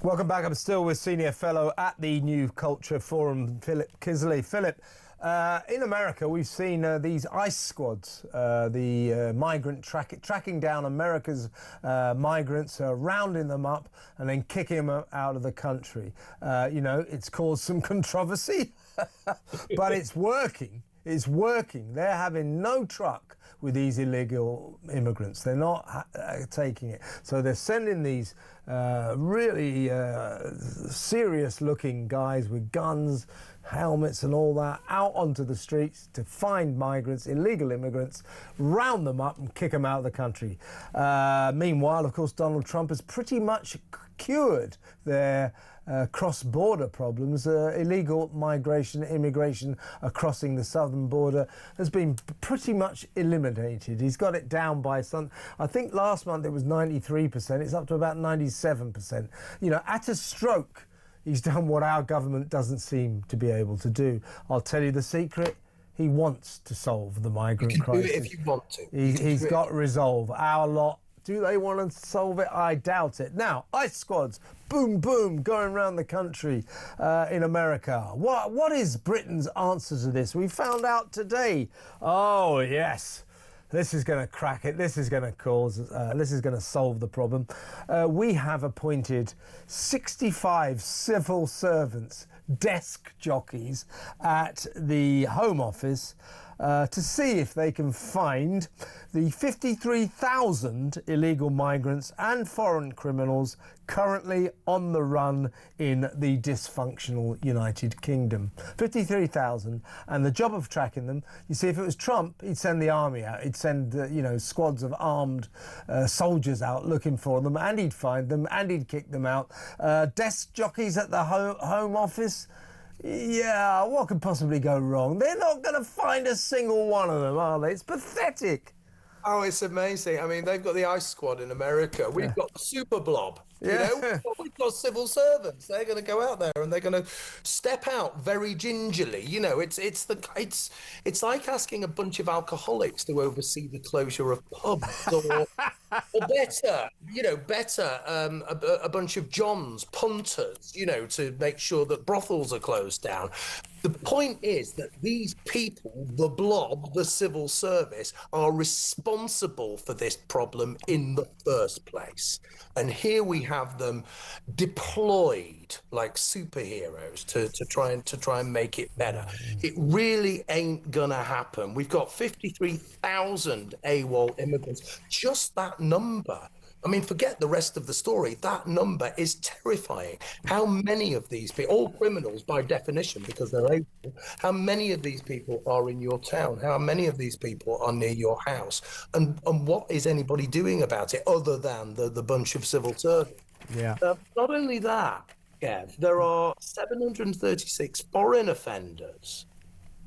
Welcome back. I'm still with Senior Fellow at the New Culture Forum, Philip Kiszely. Philip, in America, we've seen these ICE squads, the migrant tracking down America's migrants, rounding them up and then kicking them out of the country. You know, it's caused some controversy, but it's working. It's working. They're having no truck with these illegal immigrants. They're not taking it. So they're sending these really serious-looking guys with guns, helmets and all that out onto the streets to find migrants, illegal immigrants, round them up and kick them out of the country. Meanwhile, of course, Donald Trump has pretty much cured their cross-border problems. Illegal migration, immigration crossing the southern border has been pretty much eliminated. He's got it down by some, I think last month it was 93%, it's up to about 97%. You know, at a stroke, he's done what our government doesn't seem to be able to do. I'll tell you the secret. He wants to solve the migrant crisis. Do it if you want to. He's got resolve. Our lot, do they want to solve it? I doubt it. Now, ICE squads, boom, boom, going around the country in America. What is Britain's answer to this? We found out today. Oh, yes. This is going to crack it. This is going to this is going to solve the problem. We have appointed 65 civil servants, desk jockeys at the Home Office to see if they can find the 53,000 illegal migrants and foreign criminals currently on the run in the dysfunctional United Kingdom. 53,000, and the job of tracking them, you see, if it was Trump, he'd send the army out, he'd send, you know, squads of armed soldiers out looking for them, and he'd find them, and he'd kick them out. Desk jockeys at the Home Office, yeah, what could possibly go wrong? They're not going to find a single one of them, are they? It's pathetic. Oh, it's amazing. I mean, they've got the ICE squad in America. We've got the super blob. Yeah. You know, we've got civil servants. They're going to go out there and they're going to step out very gingerly. You know, it's like asking a bunch of alcoholics to oversee the closure of pubs, or better, a bunch of Johns, punters, you know, to make sure that brothels are closed down. The point is that these people, the blob, the civil service, are responsible for this problem in the first place. And here we have them deployed like superheroes to try and make it better. It really ain't gonna happen. We've got 53,000 AWOL immigrants. Just that number. I mean, forget the rest of the story. That number is terrifying. How many of these people, all criminals by definition, because they're able, how many of these people are in your town? How many of these people are near your house? And what is anybody doing about it other than the bunch of civil servants? Yeah. Not only that, Kev, there are 736 foreign offenders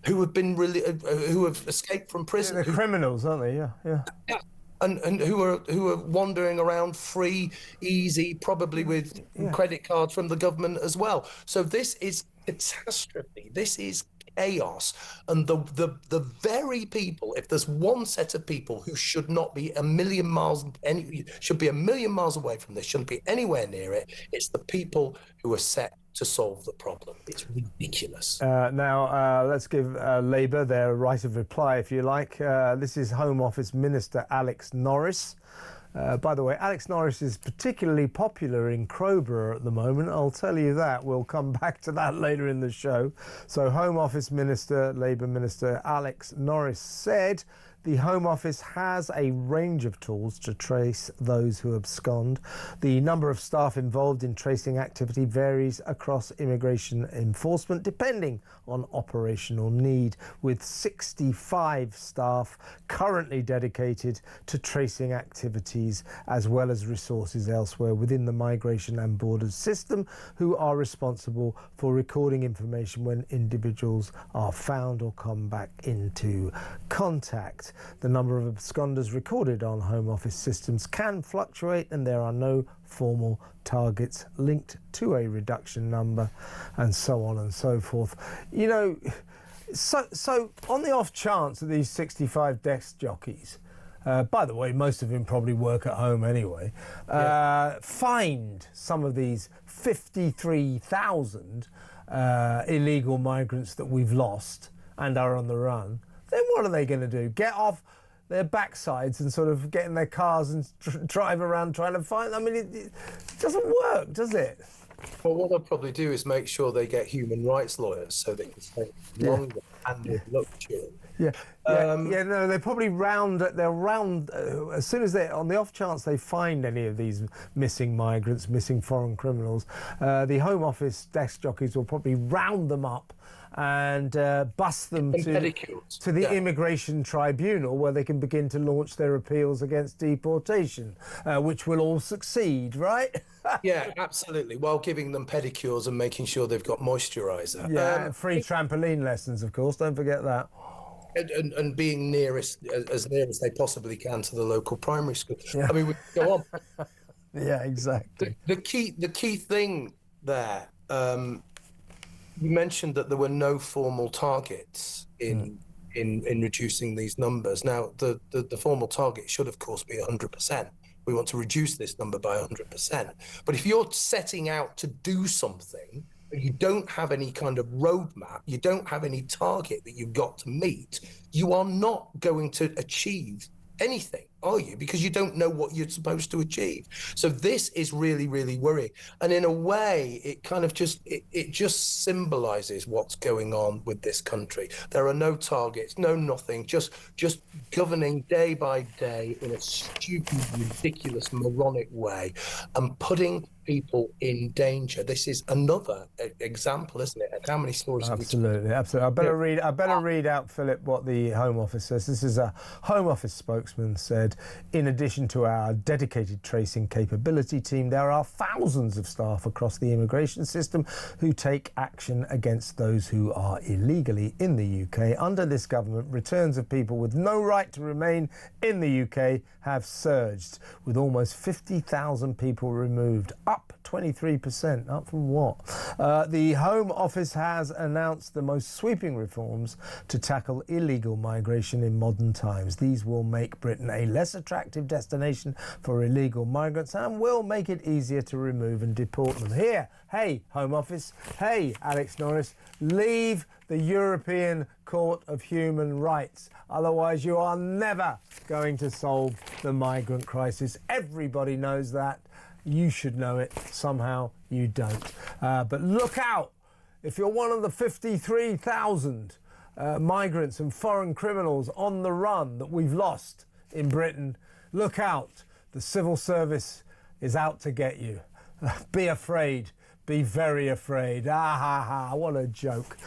who have escaped from prison. Yeah, they're criminals, aren't they? Yeah, yeah. Yeah. And who are wandering around free, easy, probably with credit cards from the government as well. So this is catastrophe. This is chaos. And the very people, if there's one set of people who should not be should be a million miles away from this, shouldn't be anywhere near it, it's the people who are set to solve the problem. It's ridiculous. Now, let's give Labour their right of reply, if you like. This is Home Office Minister Alex Norris. By the way, Alex Norris is particularly popular in Crowborough at the moment. I'll tell you that. We'll come back to that later in the show. So Home Office Minister, Labour Minister Alex Norris said the Home Office has a range of tools to trace those who abscond. The number of staff involved in tracing activity varies across immigration enforcement depending on operational need, with 65 staff currently dedicated to tracing activities as well as resources elsewhere within the Migration and Borders system who are responsible for recording information when individuals are found or come back into contact. The number of absconders recorded on Home Office systems can fluctuate, and there are no formal targets linked to a reduction number, and so on and so forth. You know, so on the off chance that these 65 desk jockeys By the way, most of them probably work at home anyway. Find some of these 53,000 illegal migrants that we've lost and are on the run. Then what are they going to do? Get off their backsides and sort of get in their cars and drive around trying to find them? I mean, it doesn't work, does it? Well, what they'll probably do is make sure they get human rights lawyers so they can stay longer and with luxury. No, they probably they'll round, as soon as on the off chance they find any of these missing migrants, missing foreign criminals, the Home Office desk jockeys will probably round them up and bus them to the immigration tribunal, where they can begin to launch their appeals against deportation, which will all succeed, right? Yeah, absolutely. While giving them pedicures and making sure they've got moisturiser. Yeah, free trampoline lessons, of course. Don't forget that. And being as near as they possibly can to the local primary school. Yeah. I mean, we can go on. Yeah, exactly. The key thing there. You mentioned that there were no formal targets in reducing these numbers. Now, the formal target should, of course, be 100%. We want to reduce this number by 100%. But if you're setting out to do something, you don't have any kind of roadmap, you don't have any target that you've got to meet, you are not going to achieve anything, are you? Because you don't know what you're supposed to achieve. So this is really, really worrying. And in a way, it kind of just symbolizes what's going on with this country. There are no targets, no nothing, just governing day by day in a stupid, ridiculous, moronic way and putting people in danger. This is another example, isn't it? And how many stories? Absolutely. I better read out, Philip, what the Home Office says. This is a Home Office spokesman said, in addition to our dedicated tracing capability team, there are thousands of staff across the immigration system who take action against those who are illegally in the UK. Under this government, returns of people with no right to remain in the UK have surged, with almost 50,000 people removed, up 23%. Up from what? The Home Office has announced the most sweeping reforms to tackle illegal migration in modern times. These will make Britain a less attractive destination for illegal migrants and will make it easier to remove and deport them. Here, hey, Home Office, hey, Alex Norris, leave the European Court of Human Rights. Otherwise, you are never going to solve the migrant crisis. Everybody knows that. You should know it. Somehow you don't. But look out. If you're one of the 53,000 migrants and foreign criminals on the run that we've lost in Britain, look out. The civil service is out to get you. Be afraid. Be very afraid. Ah ha ha. What a joke.